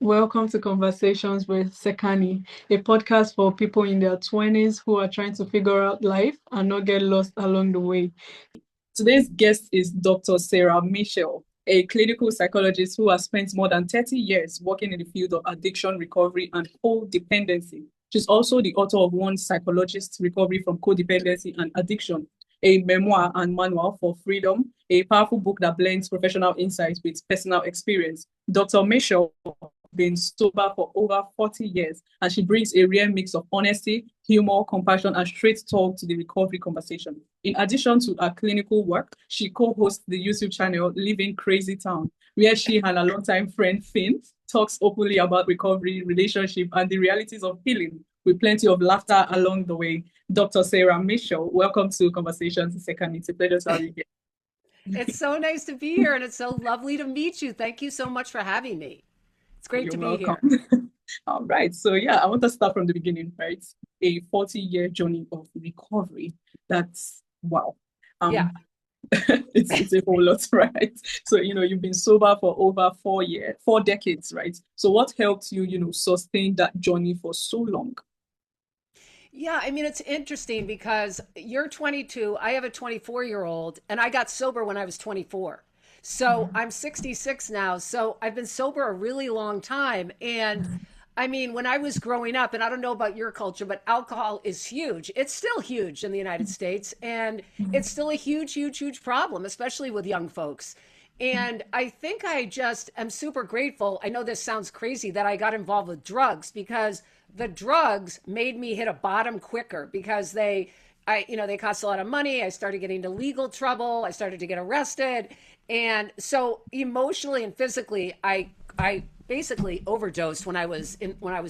Welcome to Conversations with Sekani, a podcast for people in their 20s who are trying to figure out life and not get lost along the way. Today's guest is Dr. Sarah Michaud, a clinical psychologist who has spent more than 30 years working in the field of addiction recovery and codependency. She's also the author of One Psychologist, Recovery from Codependency and Addiction, a memoir and manual for freedom, a powerful book that blends professional insights with personal experience. Dr. Michaud been sober for over 40 years, and she brings a rare mix of honesty, humor, compassion, and straight talk to the recovery conversation. In addition to her clinical work, she co-hosts the YouTube channel Living Crazy Town, where she and her longtime friend Finn talks openly about recovery, relationship, and the realities of healing, with plenty of laughter along the way. Dr. Sarah Michaud, welcome to Conversations Second. It's a pleasure to have you here. It's so nice to be here, and it's so lovely to meet you. Thank you so much for having me. It's great You're to be welcome. here. All right. So yeah, I want to start from the beginning, right? A 40-year journey of recovery. That's wow. Yeah. Um, it's a whole lot, right? So, you've been sober for over 4 years, 4 decades, right? So what helped you, sustain that journey for so long? Yeah, I mean, it's interesting because you're 22, I have a 24-year-old, and I got sober when I was 24. So I'm 66 now. So I've been sober a really long time. And I mean, when I was growing up, and I don't know about your culture, but alcohol is huge. It's still huge in the United States. And it's still a huge, huge, huge problem, especially with young folks. And I think I just am super grateful. I know this sounds crazy that I got involved with drugs because the drugs made me hit a bottom quicker because they cost a lot of money. I started getting into legal trouble. I started to get arrested. And so emotionally and physically, I basically overdosed when I was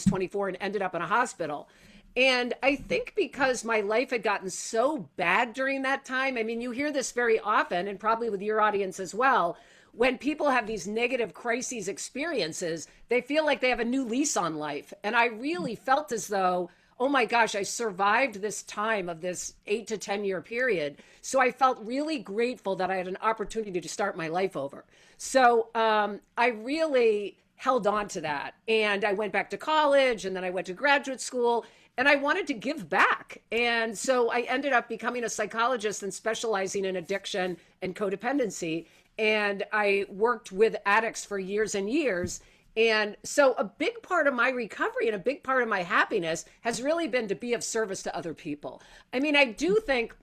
24 and ended up in a hospital. And I think because my life had gotten so bad during that time, I mean, you hear this very often, and probably with your audience as well. When people have these negative crises experiences, they feel like they have a new lease on life. And I really felt as though, oh my gosh, I survived this time of this 8 to 10 year period. So I felt really grateful that I had an opportunity to start my life over. So I really held on to that. And I went back to college and then I went to graduate school and I wanted to give back. And so I ended up becoming a psychologist and specializing in addiction and codependency. And I worked with addicts for years and years. And so a big part of my recovery and a big part of my happiness has really been to be of service to other people. I mean, I do think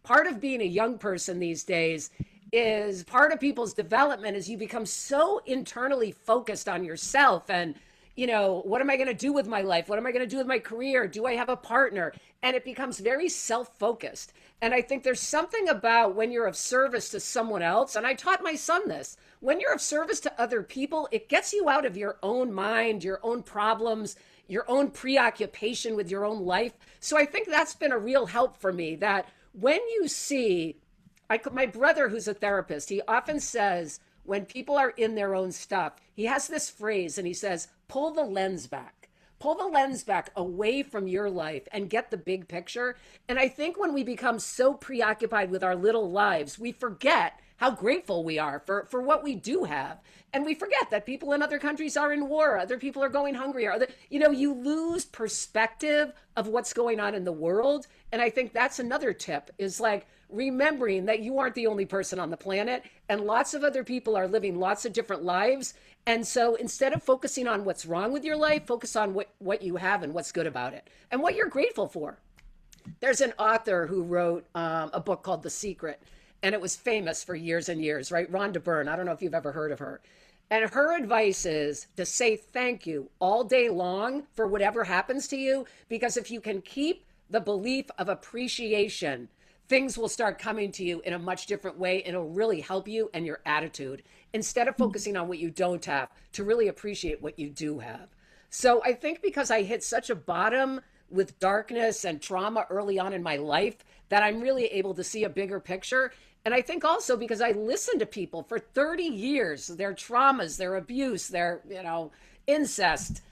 part of being a young person these days is part of people's development is you become so internally focused on yourself and what am I going to do with my life? What am I going to do with my career? Do I have a partner? And it becomes very self-focused. And I think there's something about when you're of service to someone else. And I taught my son this. When you're of service to other people, it gets you out of your own mind, your own problems, your own preoccupation with your own life. So I think that's been a real help for me that when you see, my brother, who's a therapist, he often says, when people are in their own stuff, he has this phrase and he says, pull the lens back. Pull the lens back away from your life and get the big picture. And I think when we become so preoccupied with our little lives, we forget how grateful we are for what we do have. And we forget that people in other countries are in war, other people are going hungry, or you lose perspective of what's going on in the world. And I think that's another tip is like remembering that you aren't the only person on the planet and lots of other people are living lots of different lives. And so instead of focusing on what's wrong with your life, focus on what you have and what's good about it and what you're grateful for. There's an author who wrote a book called The Secret, and it was famous for years and years, right? Rhonda Byrne. I don't know if you've ever heard of her. And her advice is to say thank you all day long for whatever happens to you, because if you can keep the belief of appreciation, things will start coming to you in a much different way. And it'll really help you and your attitude instead of focusing on what you don't have to really appreciate what you do have. So I think because I hit such a bottom with darkness and trauma early on in my life that I'm really able to see a bigger picture. And I think also because I listened to people for 30 years, their traumas, their abuse, their, incest,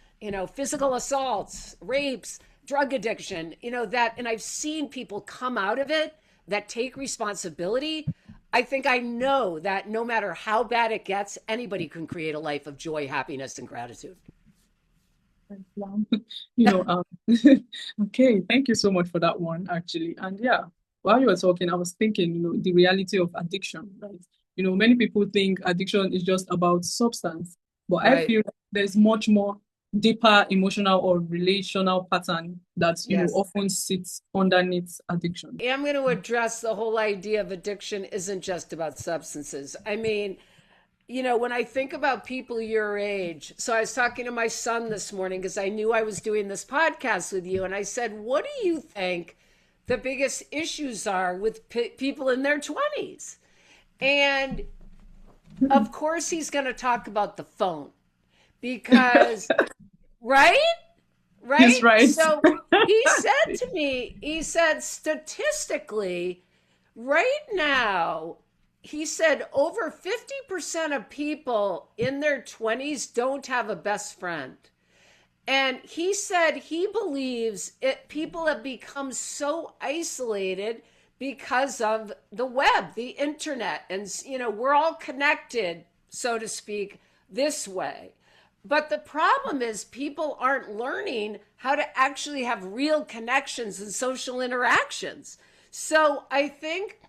physical assaults, rapes, drug addiction, and I've seen people come out of it that take responsibility. I think I know that no matter how bad it gets, anybody can create a life of joy, happiness, and gratitude. Wow. You know, okay, thank you so much for that one, actually. And yeah, while you were talking, I was thinking, the reality of addiction, right? Many people think addiction is just about substance, but I Right. feel there's much more deeper emotional or relational pattern that, Yes. often sits underneath addiction. I'm going to address the whole idea of addiction isn't just about substances. I mean, when I think about people your age, so I was talking to my son this morning because I knew I was doing this podcast with you, and I said, what do you think the biggest issues are with people in their 20s? And of course, he's going to talk about the phone because, right? He's Right? right. So he said to me, he said, statistically, right now, he said over 50% of people in their 20s don't have a best friend. And he said he believes people have become so isolated because of the web, the internet. And, we're all connected, so to speak, this way. But the problem is people aren't learning how to actually have real connections and social interactions. So I think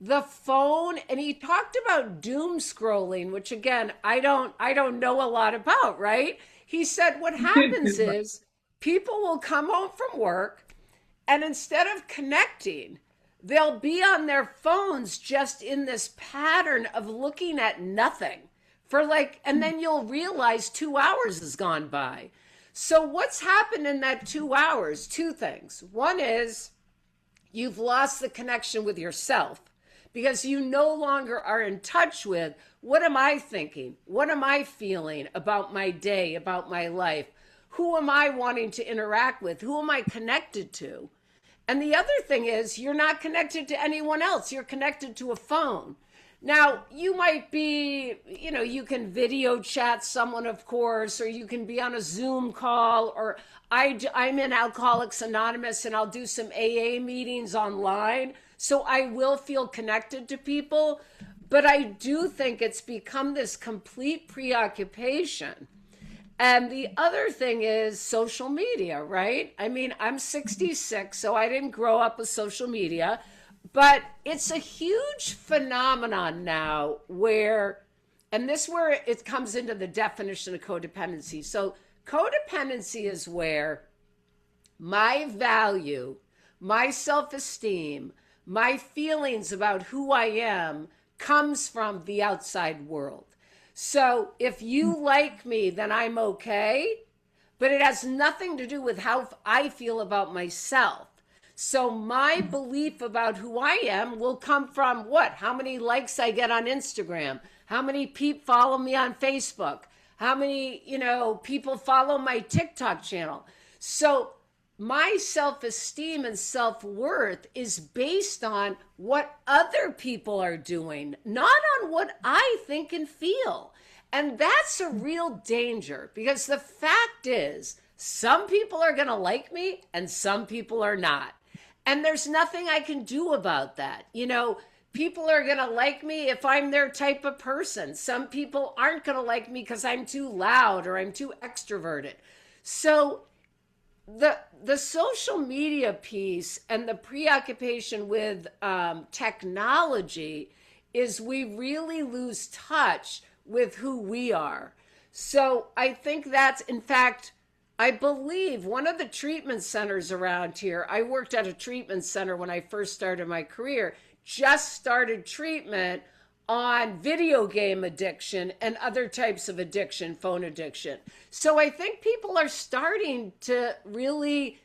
the phone, and he talked about doom scrolling, which again I don't know a lot about, right? He said what happens He's right. is people will come home from work, and instead of connecting, they'll be on their phones just in this pattern of looking at nothing for like, and then you'll realize 2 hours has gone by. So what's happened in that 2 hours? Two things. One is you've lost the connection with yourself because you no longer are in touch with what am I thinking? What am I feeling about my day, about my life? Who am I wanting to interact with? Who am I connected to? And the other thing is, you're not connected to anyone else. You're connected to a phone. Now, you might be, you can video chat someone, of course, or you can be on a Zoom call, or I'm in Alcoholics Anonymous and I'll do some AA meetings online. So I will feel connected to people. But I do think it's become this complete preoccupation. And the other thing is social media, right? I mean, I'm 66, so I didn't grow up with social media, but it's a huge phenomenon now where, and this is where it comes into the definition of codependency. So codependency is where my value, my self-esteem, my feelings about who I am comes from the outside world. So if you like me, then I'm okay, but it has nothing to do with how I feel about myself. So my belief about who I am will come from what? How many likes I get on Instagram? How many people follow me on Facebook? How many, people follow my TikTok channel? So my self-esteem and self-worth is based on what other people are doing, not on what I think and feel. And that's a real danger because the fact is some people are going to like me and some people are not. And there's nothing I can do about that. People are going to like me if I'm their type of person. Some people aren't going to like me because I'm too loud or I'm too extroverted. So the social media piece and the preoccupation with technology is we really lose touch with who we are. So I think that's, in fact, I believe one of the treatment centers around here, I worked at a treatment center when I first started my career, just started treatment on video game addiction and other types of addiction, phone addiction. So I think people are starting to really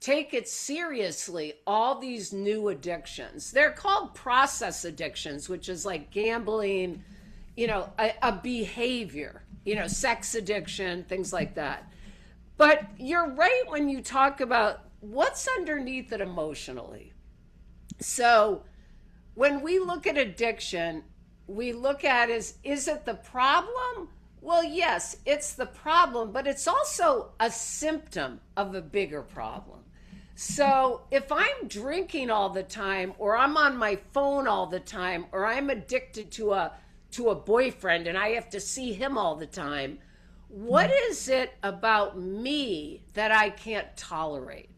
take it seriously, all these new addictions. They're called process addictions, which is like gambling, a behavior, sex addiction, things like that. But you're right when you talk about what's underneath it emotionally. So when we look at addiction, we look at is it the problem? Well, yes, it's the problem, but it's also a symptom of a bigger problem. So if I'm drinking all the time, or I'm on my phone all the time, or I'm addicted to a boyfriend and I have to see him all the time, what is it about me that I can't tolerate?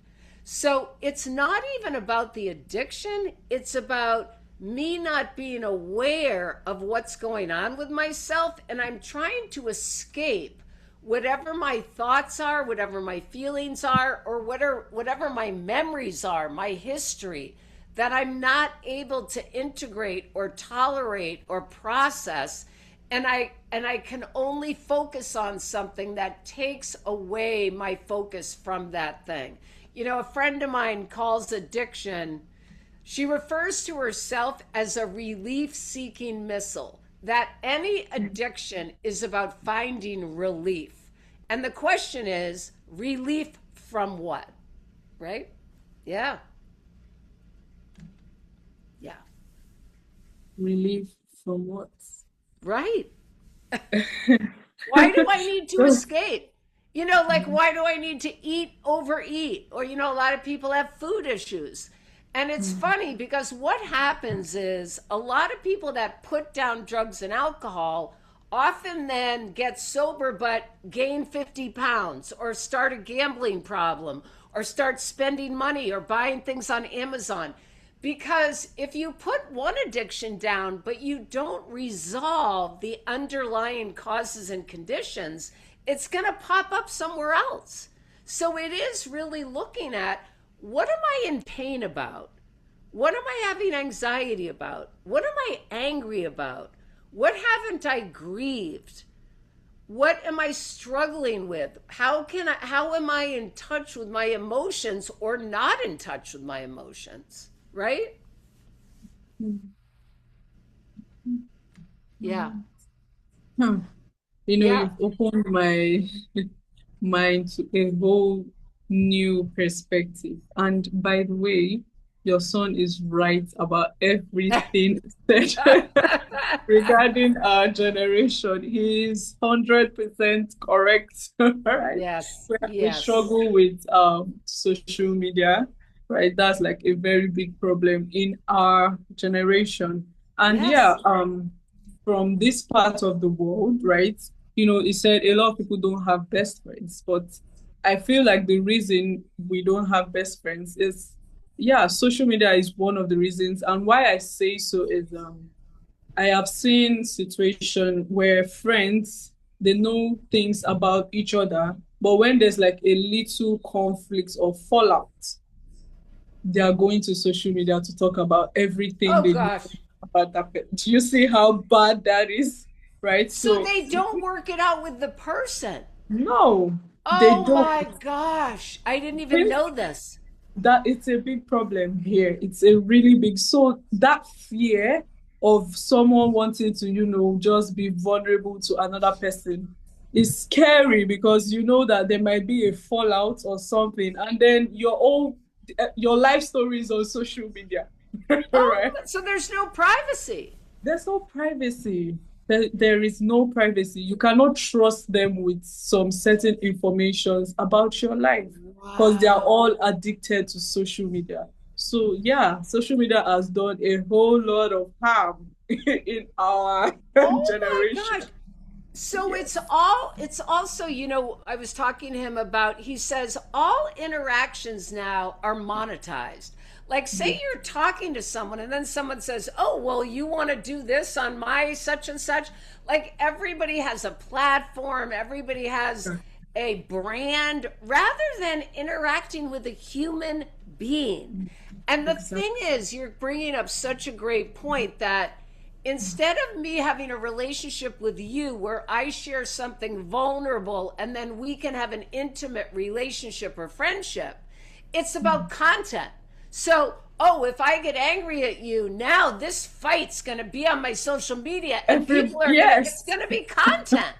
So it's not even about the addiction, it's about me not being aware of what's going on with myself, and I'm trying to escape whatever my thoughts are, whatever my feelings are, or whatever my memories are, my history, that I'm not able to integrate or tolerate or process. And I can only focus on something that takes away my focus from that thing. You know, a friend of mine calls addiction, she refers to herself as a relief seeking missile, that any addiction is about finding relief. And the question is, relief from what? Right? Yeah. Yeah. Relief from what? Right. Why do I need to escape? You know, like, why do I need to eat, overeat? Or, you know, a lot of people have food issues. And it's funny because what happens is a lot of people that put down drugs and alcohol often then get sober but gain 50 pounds or start a gambling problem or start spending money or buying things on Amazon. Because if you put one addiction down, but you don't resolve the underlying causes and conditions, it's going to pop up somewhere else. So it is really looking at, what am I in pain about? What am I having anxiety about? What am I angry about? What haven't I grieved? What am I struggling with? How am I in touch with my emotions or not in touch with my emotions? Right? Yeah. Hmm. You know, Yeah. you've opened my mind to a whole new perspective. And by the way, your son is right about everything said regarding our generation. He is 100% correct, right? Yes. We Yes. struggle with social media, right? That's like a very big problem in our generation. And yeah, Yes. from this part of the world, right? You know, he said a lot of people don't have best friends, but I feel like the reason we don't have best friends is, yeah, social media is one of the reasons. And why I say so is I have seen situation where friends, they know things about each other, but when there's like a little conflict or fallout, they are going to social media to talk about everything Oh they know gosh. about that. Do you see how bad that is? Right? So So they don't work it out with the person. no, they Oh don't. my gosh. I didn't even Think know this. that it's a big problem here. It's a really big. So that fear of someone wanting to, just be vulnerable to another person is scary because you know that there might be a fallout or something, and then your life story is on social media, Oh, right? so there's no privacy. There's no privacy. There is no privacy. You cannot trust them with some certain informations about your life because they are Wow. all addicted to social media. So yeah, social media has done a whole lot of harm in our Oh my generation. gosh. So Yes. it's also, I was talking to him about, he says all interactions now are monetized. Like, say you're talking to someone and then someone says, "Oh, well, you want to do this on my such and such." Like, everybody has a platform, everybody has a brand rather than interacting with a human being. And the thing Exactly. is, you're bringing up such a great point that instead of me having a relationship with you where I share something vulnerable and then we can have an intimate relationship or friendship, it's about content. So, oh, if I get angry at you, now this fight's going to be on my social media and people are going to, it's Yes, going to be content,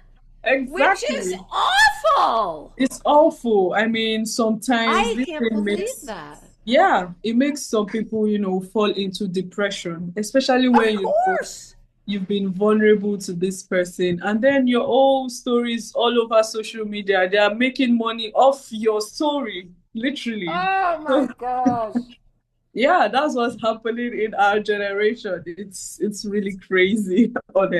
which is exactly. awful. It's awful. I mean, sometimes I this can't thing believe makes, that. yeah, it makes some people, fall into depression, especially Of when course. you've been vulnerable to this person. And then your old stories all over social media, they are making money off your story, literally. Oh my So, gosh. yeah, that's what's happening in our generation. It's really crazy,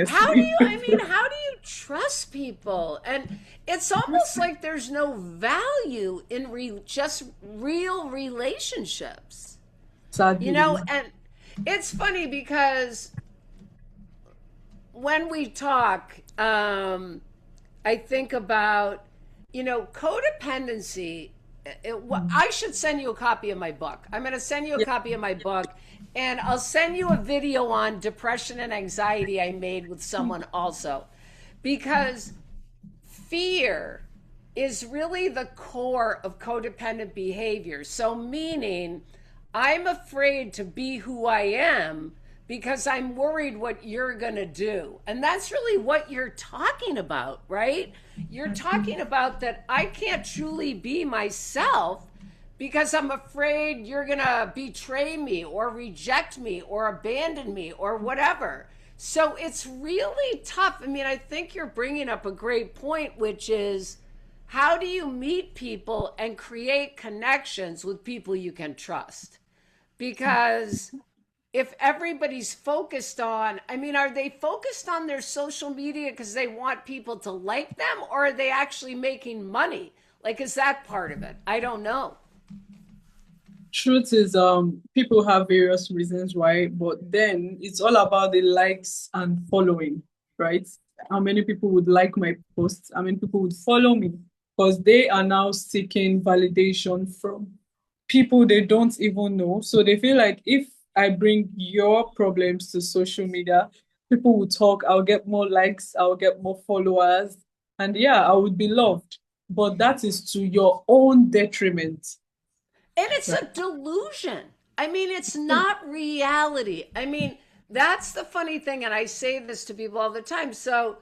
How do honestly. you, I mean, how do you trust people? And it's almost like there's no value in just real relationships, Sadly. And it's funny because when we talk, I think about, codependency. I should send you a copy of my book. I'm going to send you a Yeah. copy of my book, and I'll send you a video on depression and anxiety I made with someone also. Because fear is really the core of codependent behavior. So, meaning, I'm afraid to be who I am because I'm worried what you're going to do. And that's really what you're talking about, right? You're talking about that I can't truly be myself because I'm afraid you're going to betray me or reject me or abandon me or whatever. So it's really tough. I mean, I think you're bringing up a great point, which is how do you meet people and create connections with people you can trust? Because if everybody's focused on, I mean, are they focused on their social media because they want people to like them, or are they actually making money? Like, is that part of it? I don't know. Truth is, people have various reasons why, but then it's all about the likes and following, right? How many people would like my posts? How many people would follow me? Because they are now seeking validation from people they don't even know. So they feel like if I bring your problems to social media, people will talk, I'll get more likes, I'll get more followers, and yeah, I would be loved. But that is to your own detriment, And it's right? a delusion. I mean, it's not reality. I mean, that's the funny thing, and I say this to people all the time. So,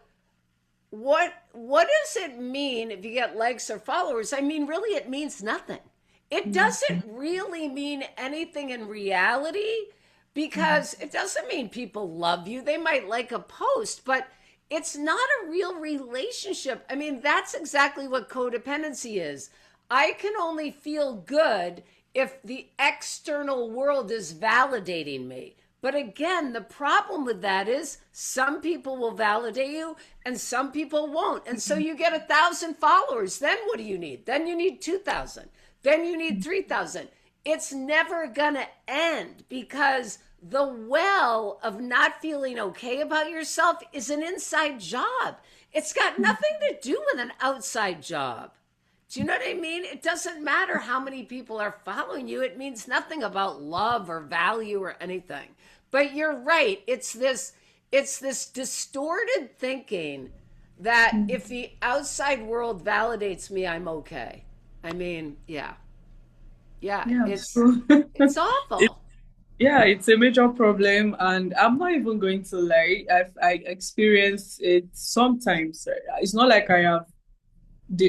what does it mean if you get likes or followers? I mean, really, it means nothing. It doesn't really mean anything in reality because it doesn't mean people love you. They might like a post, but it's not a real relationship. I mean, that's exactly what codependency is. I can only feel good if the external world is validating me. But again, the problem with that is some people will validate you and some people won't. And so you get 1,000 followers. Then what do you need? Then you need 2,000. Then you need 3,000. It's never going to end because the well of not feeling okay about yourself is an inside job. It's got nothing to do with an outside job. Do you know what I mean? It doesn't matter how many people are following you. It means nothing about love or value or anything. But you're right. It's this distorted thinking that if the outside world validates me, I'm okay. I mean, yeah. Yeah, Yeah, it's so it's it, awful. yeah, it's a major problem, and I'm not even going to lie. I experience it sometimes. It's not like I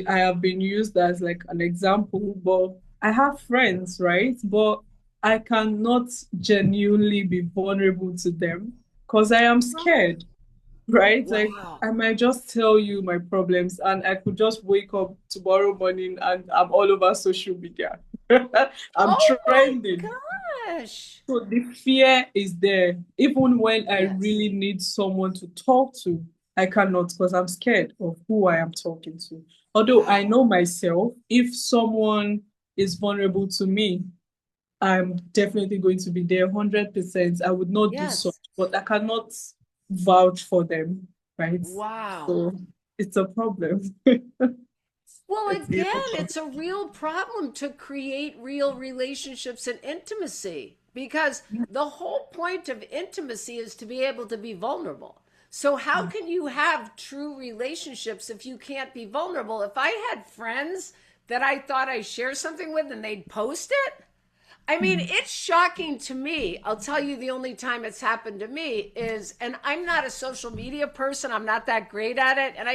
have been used as like an example, but I have friends, right? But I cannot genuinely be vulnerable to them because I am scared, right? Like Wow. I might just tell you my problems, and I could just wake up tomorrow morning and I'm all over social media. I'm Oh trending. my gosh. So the fear is there. Even when I Yes. really need someone to talk to, I cannot because I'm scared of who I am talking to. Although I Wow. know myself, if someone is vulnerable to me, I'm definitely going to be there 100%. I would not do so, Yes. but I cannot vouch for them, right? Wow. So it's a problem. Well, It's a again, problem. it's a real problem to create real relationships and intimacy because the whole point of intimacy is to be able to be vulnerable. So, how can you have true relationships if you can't be vulnerable? If I had friends that I thought I share something with and they'd post it, I mean, it's shocking to me. I'll tell you the only time it's happened to me is, and I'm not a social media person. I'm not that great at it. And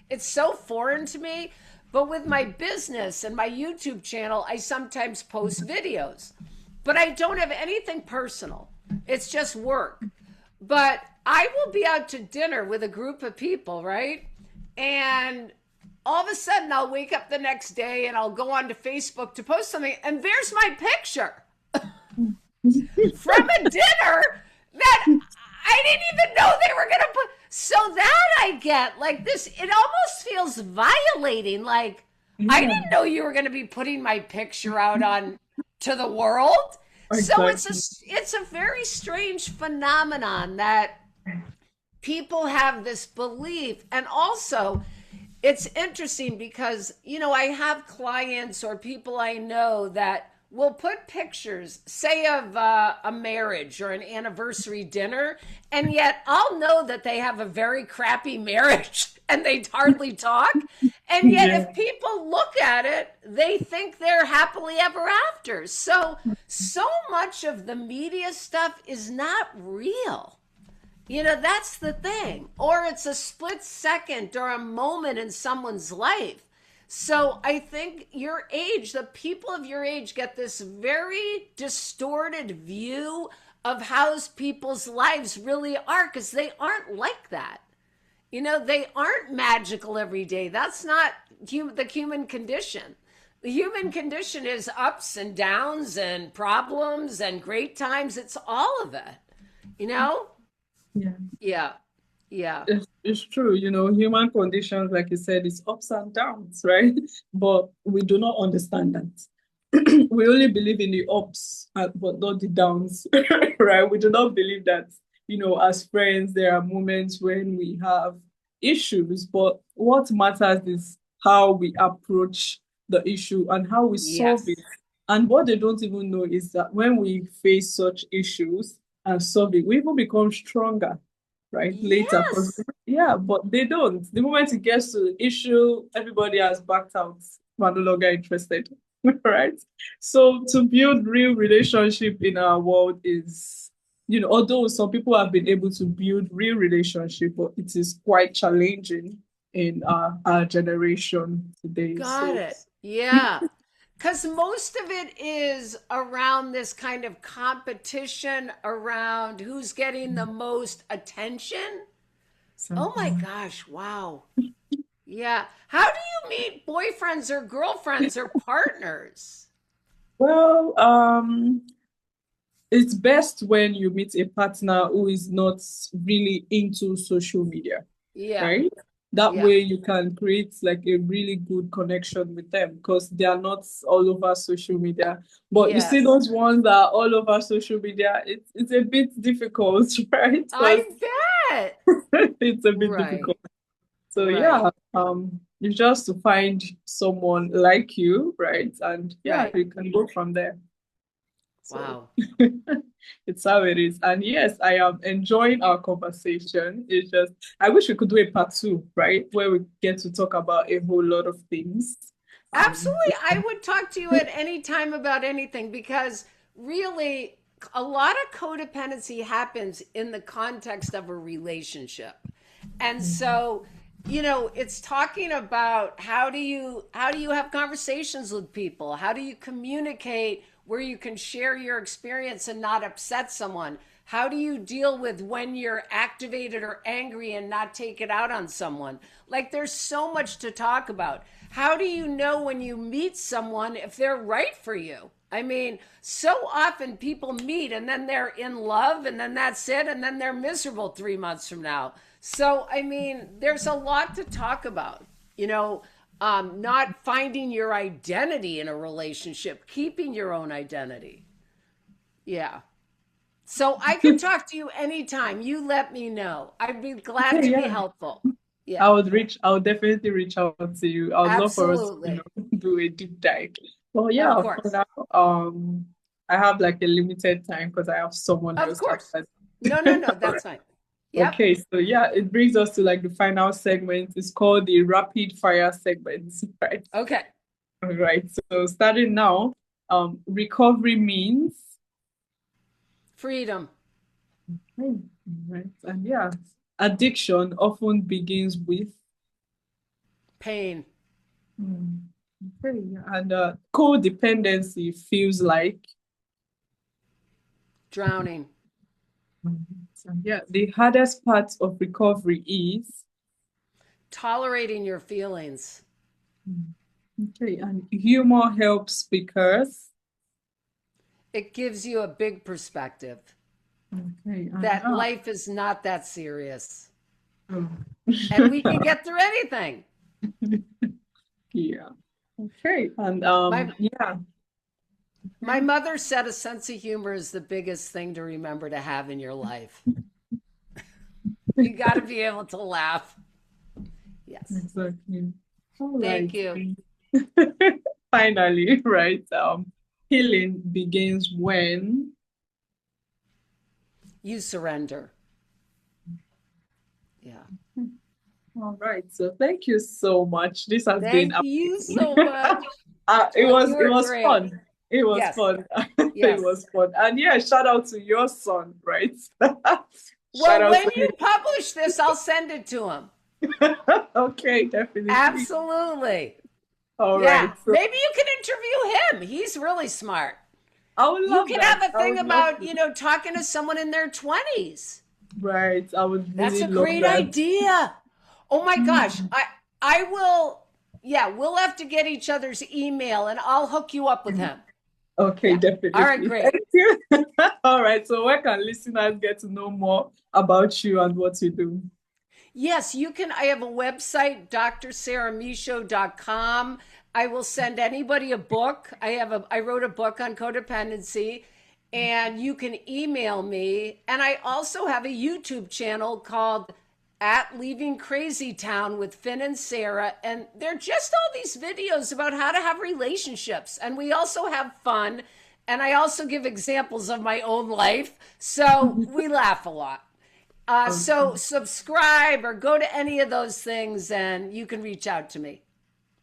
it's so foreign to me. But with my business and my YouTube channel, I sometimes post videos, but I don't have anything personal. It's just work. But I will be out to dinner with a group of people, right? And all of a sudden I'll wake up the next day and I'll go onto Facebook to post something and there's my picture. from a dinner that I didn't even know they were going to put. So that I get like this, it almost feels violating. Like, I Yeah, didn't know you were going to be putting my picture out on to the world. So exactly. it's a very strange phenomenon that people have this belief. And also, it's interesting because, I have clients or people I know that will put pictures, say, of a marriage or an anniversary dinner, and yet I'll know that they have a very crappy marriage and they hardly talk. And yet, Yeah, if people look at it, they think they're happily ever after. So much of the media stuff is not real. That's the thing. Or it's a split second or a moment in someone's life. So I think your age, the people of your age get this very distorted view of how people's lives really are because they aren't like that. They aren't magical every day. That's not the human condition. The human condition is ups and downs and problems and great times. It's all of it, you know? yeah. Yeah. Yeah. It's true, human conditions, like you said, it's ups and downs, right? But we do not understand that. We only believe in the ups, but not the downs, right? We do not believe that, as friends, there are moments when we have issues, but what matters is how we approach the issue and how we solve it. Yes. And what they don't even know is that when we face such issues and solve it, we even become stronger, right? Later. 'Cause Yes. yeah, but they don't. The moment it gets to the issue, everybody has backed out. We're no longer interested. Right? So to build real relationship in our world is, although some people have been able to build real relationship, but it is quite challenging in our generation today. Got So it. Yeah. Because most of it is around this kind of competition around who's getting the most attention. Oh my something. gosh. Wow. Yeah. How do you meet boyfriends or girlfriends or partners? Well, it's best when you meet a partner who is not really into social media, Yeah. right? That Yeah. way you can create like a really good connection with them because they are not all over social media. But you see Yes. those ones that are all over social media, it's a bit difficult, right? Because I bet. it's a bit Right. difficult. So Right. yeah, you just to find someone like you, right? And yeah, Right. you can go from there. So Wow. it's how it is. And yes, I am enjoying our conversation. It's just, I wish we could do a part two, right? Where we get to talk about a whole lot of things. Um, Absolutely. I would talk to you at any time about anything because really a lot of codependency happens in the context of a relationship. And so, it's talking about how do you have conversations with people? How do you communicate where you can share your experience and not upset someone? How do you deal with when you're activated or angry and not take it out on someone? Like, there's so much to talk about. How do you know when you meet someone if they're right for you? I mean, so often people meet and then they're in love and then that's it and then they're miserable 3 months from now. So, I mean, there's a lot to talk about, not finding your identity in a relationship, keeping your own identity. Yeah. So I could talk to you anytime. You let me know. I'd be glad okay, to be yeah. helpful. Yeah, I would definitely reach out to you. I would love for us to, absolutely. do a deep dive. Well, Of yeah, for course. now, I have like a limited time because I have someone Of just course. after. No, no, no. That's fine. Yep. Okay, so yeah, it brings us to like the final segment. It's called the rapid fire segment, right? Okay. All right. So starting now, recovery means, Freedom, right? And yeah, addiction often begins with, pain, hmm, okay, and codependency feels like, drowning, so yeah, the hardest part of recovery is, tolerating your feelings, hmm, okay, and humor helps because, It gives you a big perspective Okay. that life is not that serious Oh. and we can get through anything. Yeah. Okay. And My yeah. my mother said a sense of humor is the biggest thing to remember to have in your life. You got to be able to laugh. Yes. Exactly. All Thank right. you. Finally, right? Healing begins when. You surrender. Yeah. All right. So thank you so much. This has been Thank you amazing. so much. It Oh, was you it are was great. fun. It was Yes. fun. It Yes. was fun. And yeah, shout out to your son, right? Shout Well, out when to you publish this, I'll send it to him. him. Okay, definitely. Absolutely. All Yeah. right. So Maybe you can interview him. He's really smart. I would You love can that. have a I thing would love about, to. talking to someone in their 20s. Right. I would That's really a love great that. idea. Oh my gosh. Mm. I will, yeah, we'll have to get each other's email and I'll hook you up with him. Okay, Yeah. All right, definitely. great. Thank you. All right. So where can listeners get to know more about you and what you do? Yes, you can. I have a website, drsarahmichaud.com. I will send anybody a book. I wrote a book on codependency and you can email me. And I also have a YouTube channel called At Leaving Crazy Town with Finn and Sarah. And they're just all these videos about how to have relationships. And we also have fun. And I also give examples of my own life. So we laugh a lot. So Okay. subscribe or go to any of those things and you can reach out to me.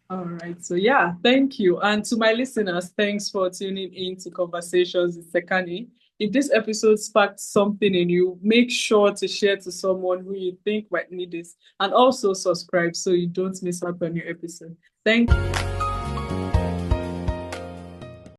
All right. So yeah, thank you. And to my listeners, thanks for tuning in to Conversations with Sekani. If this episode sparked something in you, make sure to share to someone who you think might need this. And also subscribe so you don't miss out on your episode. Thank you.